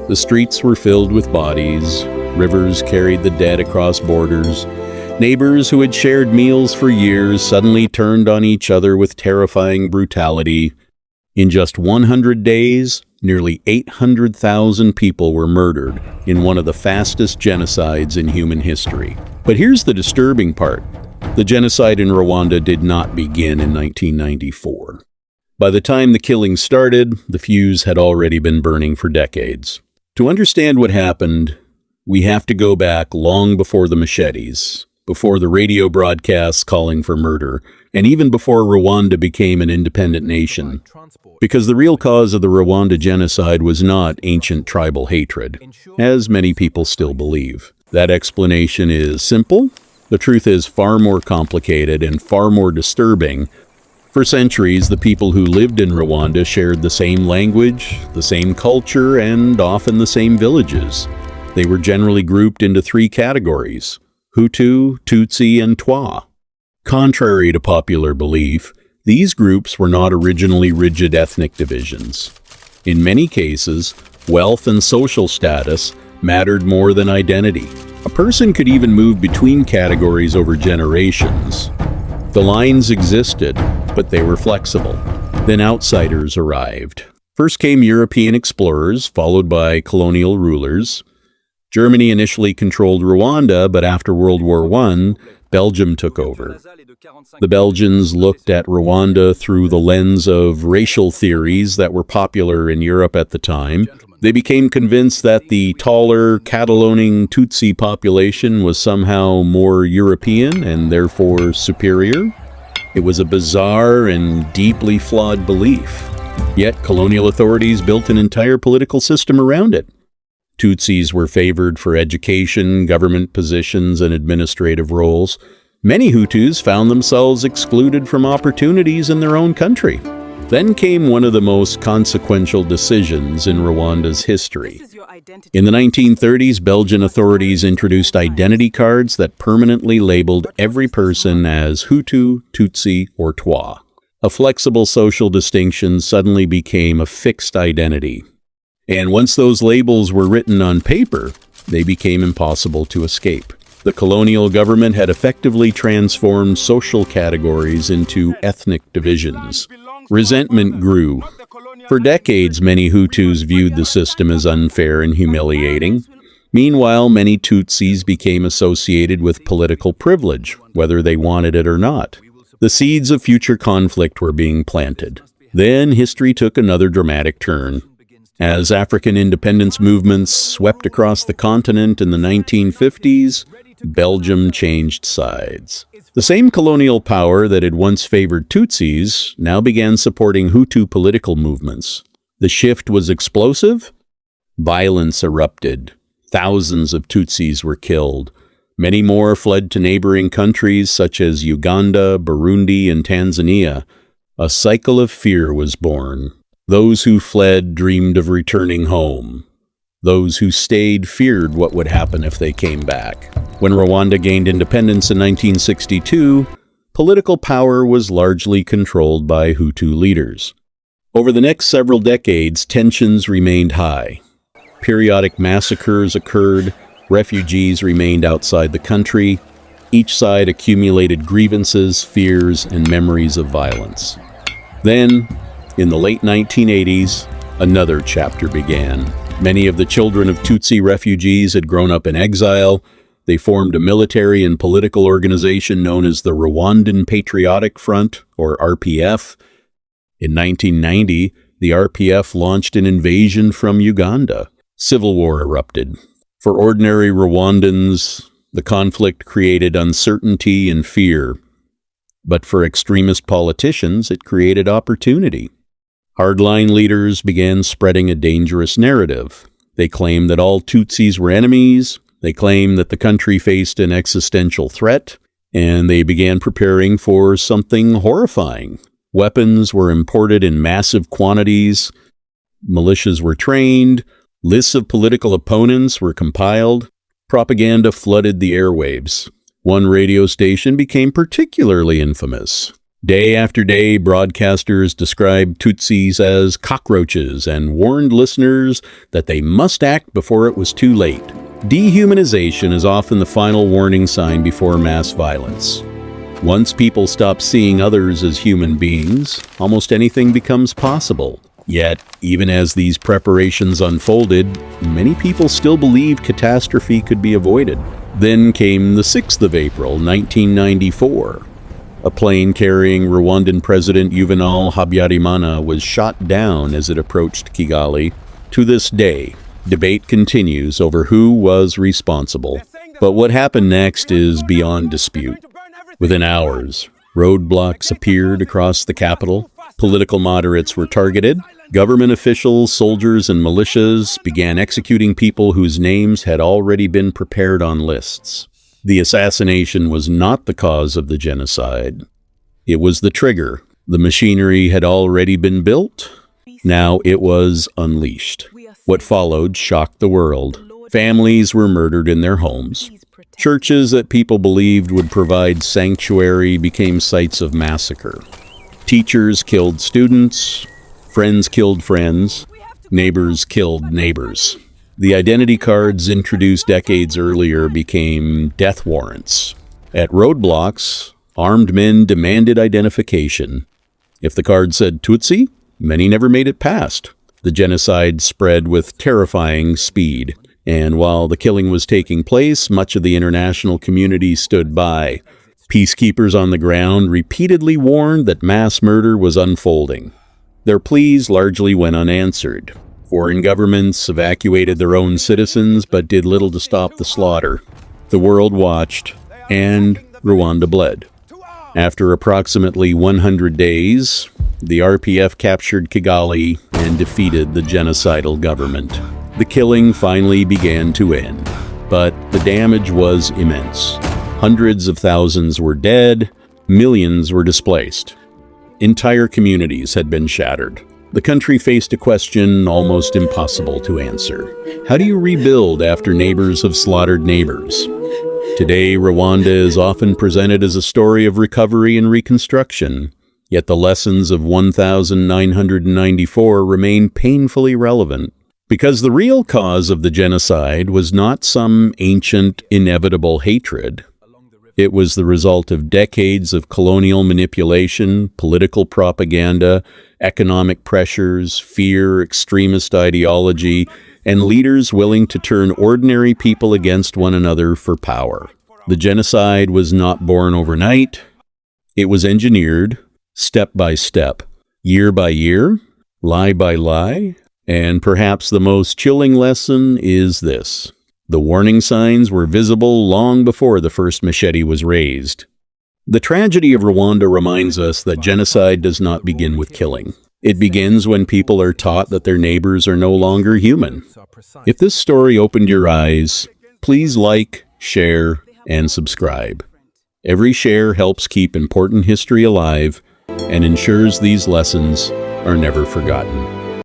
The streets were filled with bodies, rivers carried the dead across borders, neighbors who had shared meals for years suddenly turned on each other with terrifying brutality. In just 100 days, nearly 800,000 people were murdered in one of the fastest genocides in human history. But here's the disturbing part. The genocide in Rwanda did not begin in 1994. By the time the killing started, the fuse had already been burning for decades. To understand what happened, we have to go back long before the machetes, before the radio broadcasts calling for murder, and even before Rwanda became an independent nation. Because the real cause of the Rwanda genocide was not ancient tribal hatred, as many people still believe. That explanation is simple. The truth is far more complicated and far more disturbing. For centuries, the people who lived in Rwanda shared the same language, the same culture, and often the same villages. They were generally grouped into three categories: Hutu, Tutsi, and Twa. Contrary to popular belief, these groups were not originally rigid ethnic divisions. In many cases, wealth and social status mattered more than identity. A person could even move between categories over generations. The lines existed, but they were flexible. Then outsiders arrived. First came European explorers, followed by colonial rulers. Germany initially controlled Rwanda, but after World War I, Belgium took over. The Belgians looked at Rwanda through the lens of racial theories that were popular in Europe at the time. They became convinced that the taller, cataloning Tutsi population was somehow more European and therefore superior. It was a bizarre and deeply flawed belief. Yet colonial authorities built an entire political system around it. Tutsis were favored for education, government positions, and administrative roles. Many Hutus found themselves excluded from opportunities in their own country. Then came one of the most consequential decisions in Rwanda's history. In the 1930s, Belgian authorities introduced identity cards that permanently labeled every person as Hutu, Tutsi, or Twa. A flexible social distinction suddenly became a fixed identity. And once those labels were written on paper, they became impossible to escape. The colonial government had effectively transformed social categories into ethnic divisions. Resentment grew. For decades, many Hutus viewed the system as unfair and humiliating. Meanwhile, many Tutsis became associated with political privilege, whether they wanted it or not. The seeds of future conflict were being planted. Then history took another dramatic turn. As African independence movements swept across the continent in the 1950s, Belgium changed sides. The same colonial power that had once favored Tutsis now began supporting Hutu political movements. The shift was explosive. Violence erupted. Thousands of Tutsis were killed. Many more fled to neighboring countries such as Uganda, Burundi, and Tanzania. A cycle of fear was born. Those who fled dreamed of returning home. Those who stayed feared what would happen if they came back. When Rwanda gained independence in 1962, political power was largely controlled by Hutu leaders. Over the next several decades, tensions remained high. Periodic massacres occurred, refugees remained outside the country. Each side accumulated grievances, fears, and memories of violence. Then, in the late 1980s, another chapter began. Many of the children of Tutsi refugees had grown up in exile. They formed a military and political organization known as the Rwandan Patriotic Front, or RPF. In 1990, the RPF launched an invasion from Uganda. Civil war erupted. For ordinary Rwandans, the conflict created uncertainty and fear. But for extremist politicians, it created opportunity. Hardline leaders began spreading a dangerous narrative. They claimed that all Tutsis were enemies. They claimed that the country faced an existential threat. And they began preparing for something horrifying. Weapons were imported in massive quantities. Militias were trained. Lists of political opponents were compiled. Propaganda flooded the airwaves. One radio station became particularly infamous. Day after day, broadcasters described Tutsis as cockroaches and warned listeners that they must act before it was too late. Dehumanization is often the final warning sign before mass violence. Once people stop seeing others as human beings, almost anything becomes possible. Yet, even as these preparations unfolded, many people still believed catastrophe could be avoided. Then came the 6th of April, 1994. A plane carrying Rwandan President Juvenal Habyarimana was shot down as it approached Kigali. To this day, debate continues over who was responsible. But what happened next is beyond dispute. Within hours, roadblocks appeared across the capital. Political moderates were targeted. Government officials, soldiers, and militias began executing people whose names had already been prepared on lists. The assassination was not the cause of the genocide. It was the trigger. The machinery had already been built. Now it was unleashed. What followed shocked the world. Families were murdered in their homes. Churches that people believed would provide sanctuary became sites of massacre. Teachers killed students. Friends killed friends. Neighbors killed neighbors. The identity cards introduced decades earlier became death warrants. At roadblocks, armed men demanded identification. If the card said Tutsi, many never made it past. The genocide spread with terrifying speed. And while the killing was taking place, much of the international community stood by. Peacekeepers on the ground repeatedly warned that mass murder was unfolding. Their pleas largely went unanswered. Foreign governments evacuated their own citizens but did little to stop the slaughter. The world watched, and Rwanda bled. After approximately 100 days, the RPF captured Kigali and defeated the genocidal government. The killing finally began to end, but the damage was immense. Hundreds of thousands were dead, millions were displaced. Entire communities had been shattered. The country faced a question almost impossible to answer. How do you rebuild after neighbors have slaughtered neighbors? Today, Rwanda is often presented as a story of recovery and reconstruction, yet the lessons of 1994 remain painfully relevant. Because the real cause of the genocide was not some ancient, inevitable hatred. It was the result of decades of colonial manipulation, political propaganda, economic pressures, fear, extremist ideology, and leaders willing to turn ordinary people against one another for power. The genocide was not born overnight. It was engineered, step by step, year by year, lie by lie, and perhaps the most chilling lesson is this. The warning signs were visible long before the first machete was raised. The tragedy of Rwanda reminds us that genocide does not begin with killing. It begins when people are taught that their neighbors are no longer human. If this story opened your eyes, please like, share, and subscribe. Every share helps keep important history alive and ensures these lessons are never forgotten.